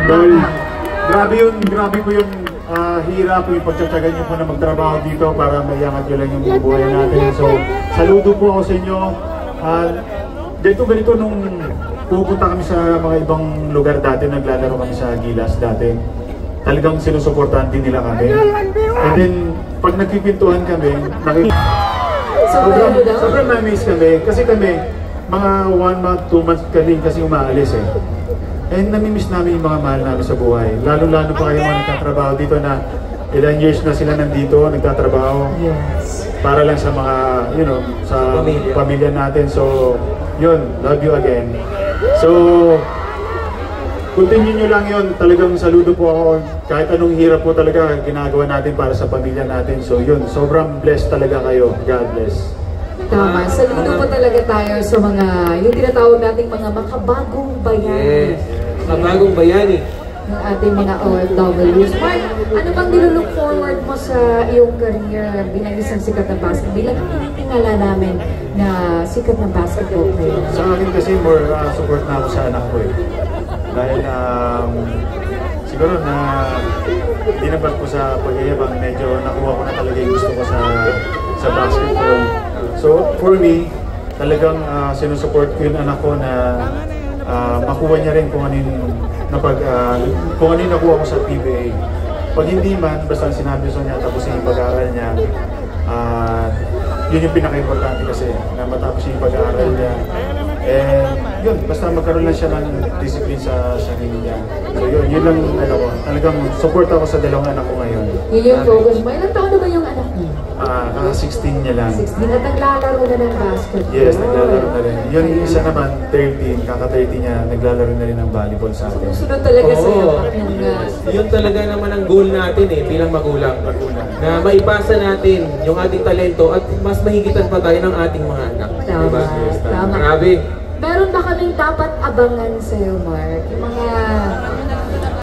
Dahil grabe po yung hirap, yung pagtsatsagan nyo po na magtrabaho dito para maiangat nyo lang yung buhay natin. So, saludo po ako sa inyo. Ganito nung pupunta kami sa mga ibang lugar dati, naglalaro kami sa Gilas dati. Talagang sinusuportahan din nila kami. And then, pag nagpipintuhan kami, sobrang na-miss kami. Kasi kami, mga 1 month, 2 months kami kasi umaalis eh. And namimiss namin yung mga mahal namin sa buhay. Lalo-lalo pa kayo mga nagtatrabaho dito na ilang years na sila nandito, nagtatrabaho. Yes. Para lang sa mga, sa pamilya natin. So, yun, love you again. So, continue nyo lang yun. Talagang saludo po ako. Kahit anong hirap po talaga ginagawa natin para sa pamilya natin. So yun, sobrang blessed talaga kayo. God bless. Tama. Saludo po talaga tayo sa mga, yung tinatawag nating mga makabagong bayani. Yes. Makabagong bayani. Yung ating mga OFWs. Mark, ano bang nilulook forward mo sa iyong career bilang isang sikat na basketball? Bilang tinitingala namin na sikat na basketball player. Sa akin kasi more support na ako sa anak ko eh. Dahil siguro na dinabat ko sa pagyayabang, medyo nakuha ko na talaga yung gusto ko sa basketball. So for me, talagang sinusupport ko yung anak ko na makuha niya rin kung ano yung nakuha ko sa PBA. Pag hindi man, basta sinabi ko niya tapusin yung pag-aaral niya, yun yung pinaka-importante kasi na matapos yung pag-aaral niya. And yun, basta magkaroon lang siya ng discipline sa sarili niya. So yun lang ko. Talagang support ako sa dalawang anak ko ngayon. Yun yung focus mo. Ilang taon na ba yung anak niya? 16 niya lang. 16 at naglalaro na ng basketball. Yes, naglalaro na rin. Yun isa naman, 13, kaka-30 niya, naglalaro na rin ng volleyball sa atin. Sunod talaga sa iyo. Yun talaga naman ang goal natin bilang magulang. Na maipasa natin yung ating talento at mas mahigitan pa tayo ng ating mga anak. Tama. Diba? Tama. Grabe. Meron ba kaming dapat abangan sa iyo, Mark? Yung mga